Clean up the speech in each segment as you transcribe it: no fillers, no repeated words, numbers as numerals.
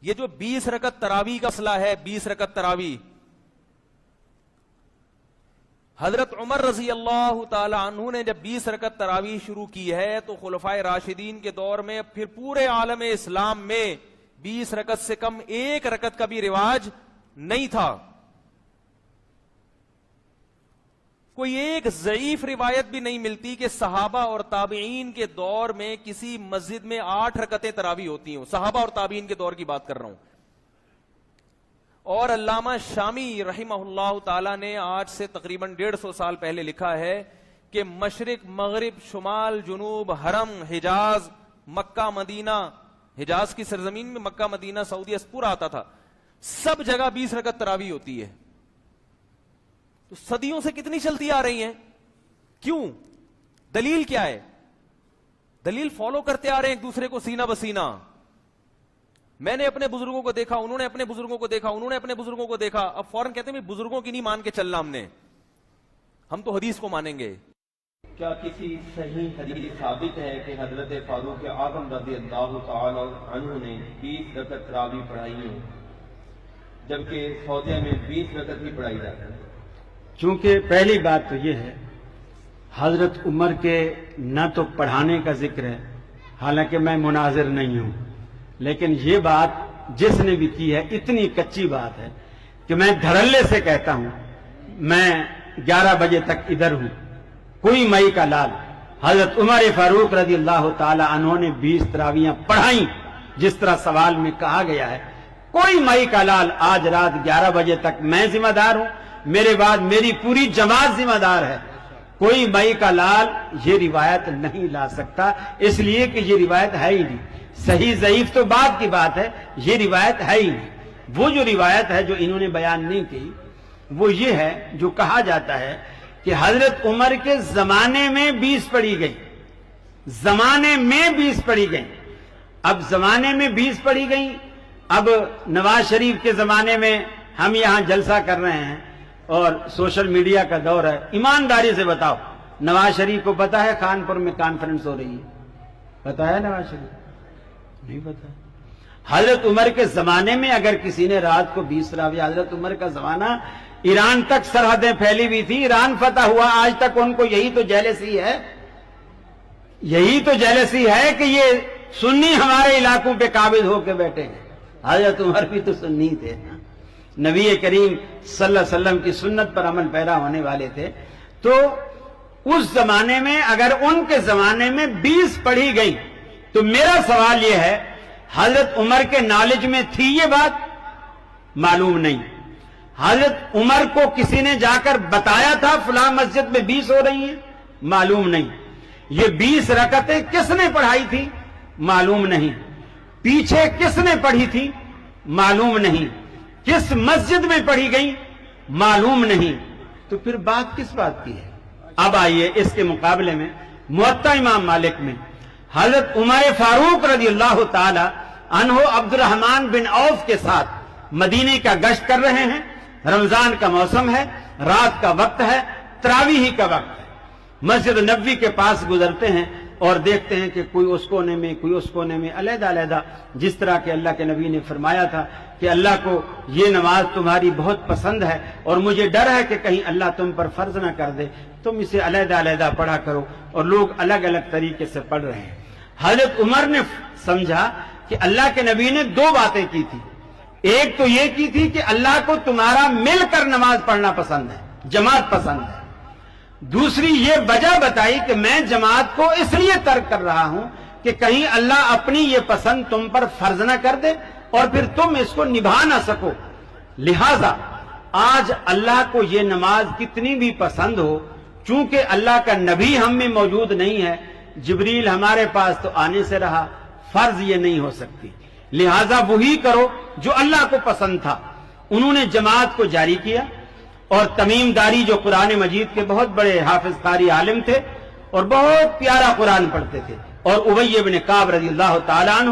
یہ جو 20 رکعت تراویح کا مسئلہ ہے، 20 رکعت تراویح، حضرت عمر رضی اللہ تعالی عنہ نے جب 20 رکعت تراویح شروع کی ہے تو خلفائے راشدین کے دور میں پھر پورے عالم اسلام میں 20 رکعت سے کم ایک رکعت کا بھی رواج نہیں تھا. کوئی ایک ضعیف روایت بھی نہیں ملتی کہ صحابہ اور تابعین کے دور میں کسی مسجد میں 8 رکعتیں تراویح ہوتی ہوں. صحابہ اور تابعین کے دور کی بات کر رہا ہوں. اور علامہ شامی رحمہ اللہ تعالی نے آج سے تقریباً 150 سال پہلے لکھا ہے کہ مشرق، مغرب، شمال، جنوب، حرم، حجاز، مکہ، مدینہ، حجاز کی سرزمین میں مکہ، مدینہ، سعودیہ پورا آتا تھا، سب جگہ 20 رکعت تراویح ہوتی ہے. تو صدیوں سے کتنی چلتی آ رہی ہیں؟ کیوں؟ دلیل کیا ہے؟ دلیل فالو کرتے آ رہے ہیں ایک دوسرے کو سینہ بسینہ. میں نے اپنے بزرگوں کو دیکھا، انہوں نے اپنے بزرگوں کو دیکھا، انہوں نے اپنے بزرگوں کو دیکھا. اب فوراً کہتے ہیں بزرگوں کی نہیں مان کے چلنا، ہم تو حدیث کو مانیں گے. کیا کسی صحیح حدیث ثابت ہے کہ حضرت فاروق اعظم رضی اللہ تعالی عنہ نے 20 رکعت تراویح پڑھائی ہیں جبکہ سعودیہ میں 20 رکعت ہی پڑھائی جاتی ہے؟ چونکہ پہلی بات تو یہ ہے، حضرت عمر کے نہ تو پڑھانے کا ذکر ہے، حالانکہ میں مناظر نہیں ہوں، لیکن یہ بات جس نے بھی کی ہے اتنی کچی بات ہے کہ میں دھڑلے سے کہتا ہوں میں 11 بجے تک ادھر ہوں. کوئی مئی کا لال حضرت عمر فاروق رضی اللہ تعالی عنہ نے 20 تراویحاں پڑھائیں جس طرح سوال میں کہا گیا ہے. کوئی مئی کا لال آج رات 11 بجے تک میں ذمہ دار ہوں، میرے بعد میری پوری جماعت ذمہ دار ہے. کوئی مئی کا لال یہ روایت نہیں لا سکتا، اس لیے کہ یہ روایت ہے ہی نہیں. صحیح ضعیف تو بعد کی بات ہے، یہ روایت ہے ہی نہیں. وہ جو روایت ہے جو انہوں نے بیان نہیں کی وہ یہ ہے جو کہا جاتا ہے کہ حضرت عمر کے زمانے میں 20 پڑھی گئی، زمانے میں 20 پڑھی گئی. اب زمانے میں 20 پڑھی گئی. اب نواز شریف کے زمانے میں ہم یہاں جلسہ کر رہے ہیں اور سوشل میڈیا کا دور ہے، ایمانداری سے بتاؤ نواز شریف کو پتا ہے کانپور میں کانفرنس ہو رہی ہے؟ پتا ہے نواز شریف؟ نہیں پتا. حضرت عمر کے زمانے میں اگر کسی نے رات کو 20 تراویح، حضرت عمر کا زمانہ ایران تک سرحدیں پھیلی ہوئی تھی، ایران فتح ہوا، آج تک ان کو یہی تو جیلسی ہے، یہی تو جیلسی ہے کہ یہ سنی ہمارے علاقوں پہ قابض ہو کے بیٹھے ہیں. حضرت عمر بھی تو سنی تھے، نبی کریم صلی اللہ علیہ وسلم کی سنت پر عمل پیرا ہونے والے تھے. تو اس زمانے میں اگر ان کے زمانے میں 20 پڑھی گئی تو میرا سوال یہ ہے حضرت عمر کے نالج میں تھی یہ بات؟ معلوم نہیں. حضرت عمر کو کسی نے جا کر بتایا تھا فلاں مسجد میں 20 ہو رہی ہیں؟ معلوم نہیں. یہ 20 رکعتیں کس نے پڑھائی تھی؟ معلوم نہیں. پیچھے کس نے پڑھی تھی؟ معلوم نہیں. کس مسجد میں پڑھی گئی؟ معلوم نہیں. تو پھر بات کس بات کی ہے؟ اب آئیے اس کے مقابلے میں موطا امام مالک میں حضرت عمر فاروق رضی اللہ تعالی عنہ عبد الرحمن بن عوف کے ساتھ مدینے کا گشت کر رہے ہیں. رمضان کا موسم ہے، رات کا وقت ہے، تراویح کا وقت ہے. مسجد نبوی کے پاس گزرتے ہیں اور دیکھتے ہیں کہ کوئی اس کونے میں کوئی اس کونے میں علیحدہ علیحدہ، جس طرح کہ اللہ کے نبی نے فرمایا تھا کہ اللہ کو یہ نماز تمہاری بہت پسند ہے اور مجھے ڈر ہے کہ کہیں اللہ تم پر فرض نہ کر دے، تم اسے علیحدہ علیحدہ پڑھا کرو. اور لوگ الگ الگ طریقے سے پڑھ رہے ہیں. حضرت عمر نے سمجھا کہ اللہ کے نبی نے 2 باتیں کی تھی. ایک تو یہ کی تھی کہ اللہ کو تمہارا مل کر نماز پڑھنا پسند ہے، جماعت پسند ہے. دوسری یہ وجہ بتائی کہ میں جماعت کو اس لیے ترک کر رہا ہوں کہ کہیں اللہ اپنی یہ پسند تم پر فرض نہ کر دے اور پھر تم اس کو نبھا نہ سکو. لہذا آج اللہ کو یہ نماز کتنی بھی پسند ہو، چونکہ اللہ کا نبی ہم میں موجود نہیں ہے، جبریل ہمارے پاس تو آنے سے رہا، فرض یہ نہیں ہو سکتی. لہذا وہی کرو جو اللہ کو پسند تھا. انہوں نے جماعت کو جاری کیا. اور تمیم داری جو قرآن مجید کے بہت بڑے حافظ قاری عالم تھے اور بہت پیارا قرآن پڑھتے تھے، اور ابی بن کعب رضی اللہ تعالیٰ عنہ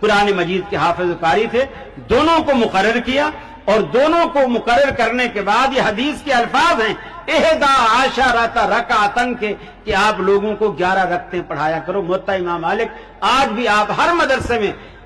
قرآن مجید کے حافظ قاری تھے، دونوں کو مقرر کیا. اور دونوں کو مقرر کرنے کے بعد یہ حدیث کے الفاظ ہیں 11 رکعتن کے کہ آپ لوگوں کو 11 رکعتیں پڑھایا کرو. موطا امام مالک آج بھی آپ ہر مدرسے میں